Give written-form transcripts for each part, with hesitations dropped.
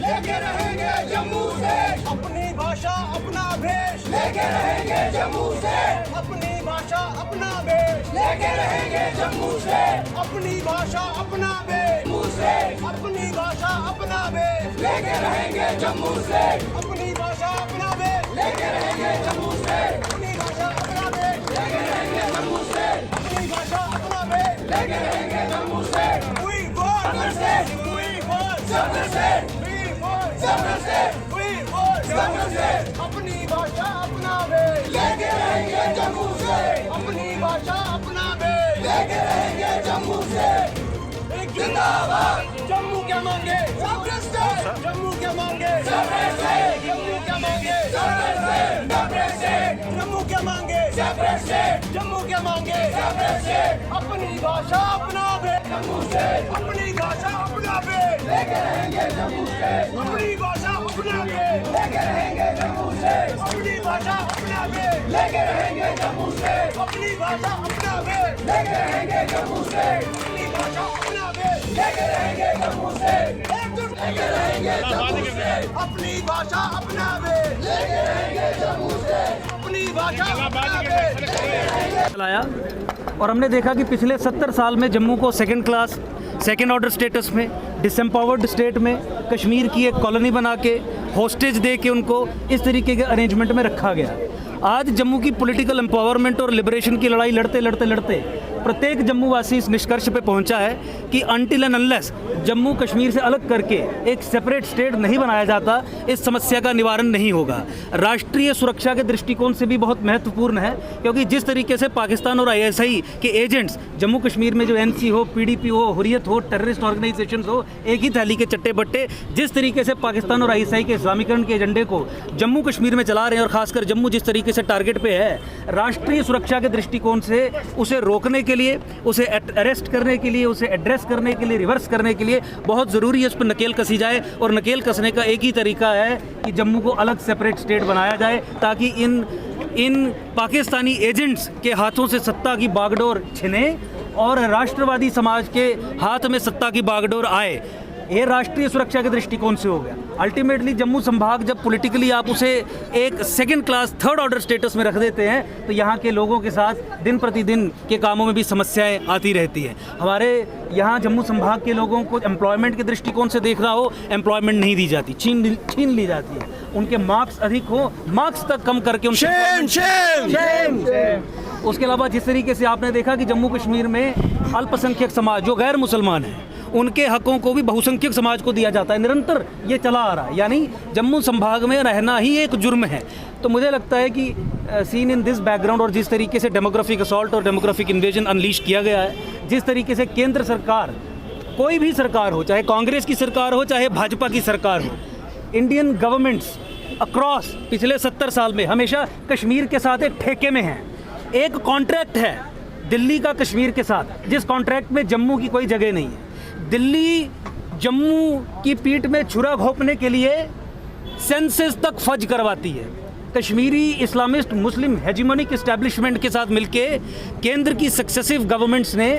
लेके रहेंगे जम्मू से, अपनी भाषा अपना भेष लेके रहेंगे जम्मू से, अपनी भाषा अपना भेष लेके रहेंगे जम्मू से, अपनी भाषा अपना भेष जम्मू से, अपनी भाषा अपना भेष लेके रहेंगे जम्मू से, अपनी भाषा अपना भेष लेके रहेंगे जम्मू से, अपनी भाषा अपना भेष लेके रहेंगे जम्मू से, अपनी भाषा अपना भेष लेके रहेंगे जम्मू से, We want Justice! We want Justice! We want Justice! We want Justice! अपनी भाषा अपना भेष लेके रहेंगे जम्मू से, अपनी भाषा अपना भेष लेके रहेंगे जम्मू से, जिंदाबाद जम्मू क्या मांगे Justice! जम्मू क्या मांगे Justice! जम्मू क्या मांगे Justice! Justice! जम्मू क्या मांगे Justice! जम्मू क्या मांगे Justice! अपनी भाषा अपना भेष जम्मू से, अपनी भाषा अपना भेष लेके रहेंगे जम्मू से, अपनी भाषा अपना भेष लेके रहेंगे जम्मू से, अपनी भाषा अपना भेष लेके रहेंगे जम्मू से, अपनी भाषा अपना भेष लेके रहेंगे जम्मू से, अपनी भाषा अपना भेष लेके रहेंगे जम्मू से, एकजुट लेके रहेंगे जम्मू से, अपनी भाषा अपना भेष लेके रहेंगे जम्मू से, अपनी भाषा अपना भेष चलाया और हमने देखा कि पिछले 70 साल में जम्मू को second class second order status में डिसएम्पावर्ड स्टेट में कश्मीर की एक कॉलोनी बना के हॉस्टेज दे के उनको इस तरीके के अरेंजमेंट में रखा गया। आज जम्मू की पॉलिटिकल एम्पावरमेंट और लिबरेशन की लड़ाई लड़ते लड़ते लड़ते प्रत्येक जम्मू वासी इस निष्कर्ष पे पहुंचा है कि until and unless Jammu Kashmir से अलग करके एक सेपरेट स्टेट नहीं बनाया जाता, इस समस्या का निवारण नहीं होगा। राष्ट्रीय सुरक्षा के दृष्टिकोण से भी बहुत महत्वपूर्ण है, क्योंकि जिस तरीके से पाकिस्तान और आईएसआई के एजेंट्स जम्मू कश्मीर में जो एनसी हो, पीडीपी हो, हुर्रियत हो, टेररिस्ट ऑर्गेनाइजेशन हो, एक ही थाली के चट्टे बट्टे जिस तरीके से पाकिस्तान और आईएसआई के इस्लामीकरण के एजेंडे को जम्मू कश्मीर में चला रहे हैं और खासकर जम्मू जिस तरीके से टारगेट पे है, राष्ट्रीय सुरक्षा के दृष्टिकोण से उसे रोकने के लिए, उसे अरेस्ट करने के लिए, उसे एड्रेस करने के लिए, रिवर्स करने के लिए बहुत ज़रूरी है उस पर नकेल कसी जाए। और नकेल कसने का एक ही तरीका है कि जम्मू को अलग सेपरेट स्टेट बनाया जाए, ताकि इन पाकिस्तानी एजेंट्स के हाथों से सत्ता की बागडोर छिने और राष्ट्रवादी समाज के हाथ में सत्ता की बागडोर आए। ये राष्ट्रीय सुरक्षा के दृष्टिकोण से हो गया। अल्टीमेटली जम्मू संभाग जब पॉलिटिकली आप उसे एक second class third order status में रख देते हैं, तो यहाँ के लोगों के साथ दिन प्रतिदिन के कामों में भी समस्याएं आती रहती हैं। हमारे यहाँ जम्मू संभाग के लोगों को एम्प्लॉयमेंट के दृष्टिकोण से देख रहा हो, एम्प्लॉयमेंट नहीं दी जाती, छीन ली जाती है। उनके मार्क्स अधिक हो, मार्क्स तक कम करके उसके अलावा जिस तरीके से आपने देखा कि जम्मू कश्मीर में अल्पसंख्यक समाज जो गैर मुसलमान हैं, उनके हकों को भी बहुसंख्यक समाज को दिया जाता है। निरंतर ये चला आ रहा है, यानी जम्मू संभाग में रहना ही एक जुर्म है। तो मुझे लगता है कि सीन इन दिस बैकग्राउंड और जिस तरीके से डेमोग्राफिक असॉल्ट और डेमोग्राफिक इन्वेजन अनलीश किया गया है, जिस तरीके से केंद्र सरकार, कोई भी सरकार हो, चाहे कांग्रेस की सरकार हो, चाहे भाजपा की सरकार हो, इंडियन गवर्नमेंट्स अक्रॉस पिछले 70 साल में हमेशा कश्मीर के साथ एक ठेके में हैं। एक कॉन्ट्रैक्ट है दिल्ली का कश्मीर के साथ, जिस कॉन्ट्रैक्ट में जम्मू की कोई जगह नहीं है। दिल्ली जम्मू की पीठ में छुरा घोंपने के लिए सेंसस तक फर्ज करवाती है। कश्मीरी इस्लामिस्ट मुस्लिम हेजिमोनिक एस्टैब्लिशमेंट के साथ मिलके केंद्र की सक्सेसिव गवर्नमेंट्स ने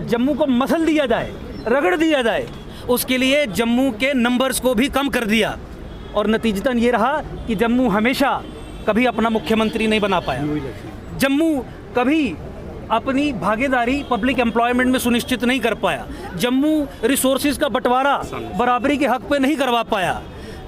जम्मू को मसल दिया जाए, रगड़ दिया जाए, उसके लिए जम्मू के नंबर्स को भी कम कर दिया और नतीजतन ये रहा कि जम्मू हमेशा कभी अपना मुख्यमंत्री नहीं बना पाया। जम्मू कभी अपनी भागीदारी पब्लिक एम्प्लॉयमेंट में सुनिश्चित नहीं कर पाया। जम्मू रिसोर्सेज का बंटवारा बराबरी के हक पे नहीं करवा पाया।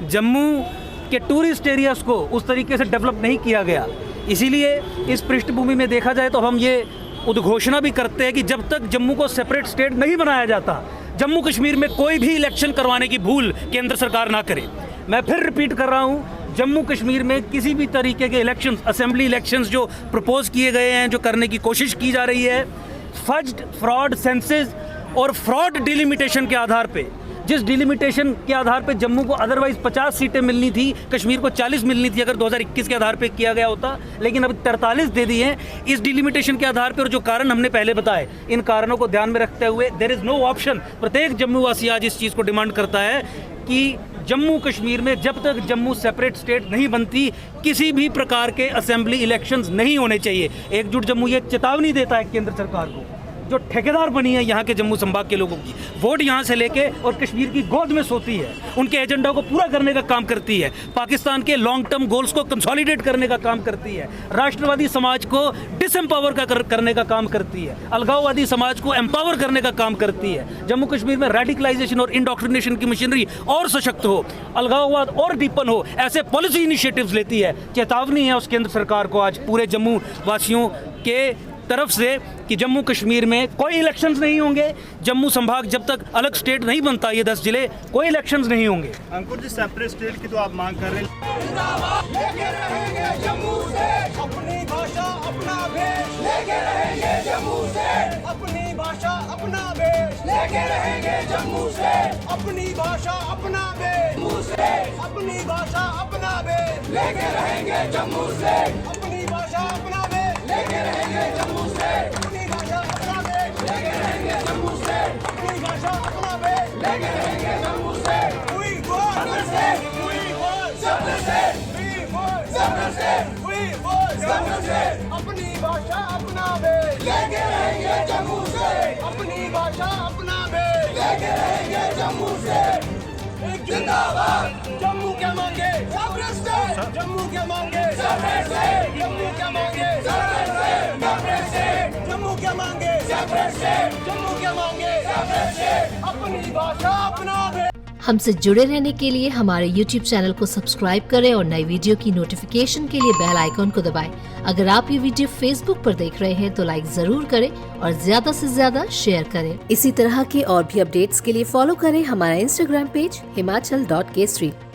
जम्मू के टूरिस्ट एरियाज़ को उस तरीके से डेवलप नहीं किया गया। इसीलिए इस पृष्ठभूमि में देखा जाए तो हम ये उद्घोषणा भी करते हैं कि जब तक जम्मू को सेपरेट स्टेट नहीं बनाया जाता, जम्मू कश्मीर में कोई भी इलेक्शन करवाने की भूल केंद्र सरकार ना करे। मैं फिर रिपीट कर रहा हूँ, जम्मू कश्मीर में किसी भी तरीके के इलेक्शंस, असेंबली इलेक्शंस जो प्रपोज किए गए हैं, जो करने की कोशिश की जा रही है, फज्ड, फ्रॉड सेंसेस और फ्रॉड डिलिमिटेशन के आधार पे, जिस डिलिमिटेशन के आधार पे जम्मू को अदरवाइज 50 सीटें मिलनी थी, कश्मीर को 40 मिलनी थी अगर 2021 के आधार पे किया गया होता, लेकिन अब 43 दे दी हैं। इस डिलिमिटेशन के आधार पे और जो कारण हमने पहले बताए, इन कारणों को ध्यान में रखते हुए देयर इज़ नो ऑप्शन। प्रत्येक जम्मू वासी आज इस चीज़ को डिमांड करता है कि जम्मू कश्मीर में जब तक जम्मू सेपरेट स्टेट नहीं बनती, किसी भी प्रकार के असेंबली इलेक्शंस नहीं होने चाहिए। एकजुट जम्मू ये चेतावनी देता है केंद्र सरकार को जो ठेकेदार बनी है यहाँ के जम्मू संभाग के लोगों की, वोट यहाँ से लेके और कश्मीर की गोद में सोती है, उनके एजेंडा को पूरा करने का काम करती है, पाकिस्तान के लॉन्ग टर्म गोल्स को कंसोलिडेट करने का काम करती है, राष्ट्रवादी समाज को डिसएम्पावर करने का काम करती है, अलगाववादी समाज को एम्पावर करने का काम करती है। जम्मू कश्मीर में रेडिकलाइजेशन और इंडोक्ट्रिनेशन की मशीनरी और सशक्त हो, अलगाववाद और डीपन हो, ऐसे पॉलिसी इनिशिएटिव्स लेती है। चेतावनी है उस केंद्र सरकार को आज पूरे जम्मू वासियों के तरफ से कि जम्मू कश्मीर में कोई इलेक्शंस नहीं होंगे। जम्मू संभाग जब तक अलग स्टेट नहीं बनता, ये 10 जिले, कोई इलेक्शंस नहीं होंगे। अंकुर जी, सेपरेट स्टेट की तो आप मांग कर रहे हैं, लेके रहेंगे जम्मू से अपनी भाषा अपना भेष, लेके रहेंगे जम्मू से अपनी भाषा अपना भेष, लेके रहेंगे जम्मू से अपनी भाषा अपना भेष, जम्मू से अपनी भाषा अपना भेष, लेके रहेंगे जम्मू से अपनी भाषा अपना भेष, लेके रहेंगे जम्मू से अपनी भाषा अपना भेष, लेके रहेंगे जम्मू से अपनी भाषा अपना भेष। लेके रहेंगे जम्मू से We want से we want जम्मू से we want जम्मू से we want जम्मू से अपनी भाषा अपना भेष, लेके रहेंगे जम्मू से अपनी भाषा अपना भेष। लेके रहेंगे जम्मू से जिंदाबाद जम्मू क्या मांगे सेपरेट स्टेट जम्मू क्या मांगे सेपरेट स्टेट जम्मू क्या मांगे सेपरेट स्टेट जम्मू क्या मांगे सेपरेट स्टेट जम्मू क्या मांगे सेपरेट स्टेट अपनी भाषा अपना भेष। हमसे जुड़े रहने के लिए हमारे YouTube चैनल को सब्सक्राइब करें और नई वीडियो की नोटिफिकेशन के लिए बेल आइकॉन को दबाएं। अगर आप ये वीडियो Facebook पर देख रहे हैं तो लाइक जरूर करें और ज्यादा से ज्यादा शेयर करें। इसी तरह के और भी अपडेट्स के लिए फॉलो करें हमारा Instagram पेज himachal.k street।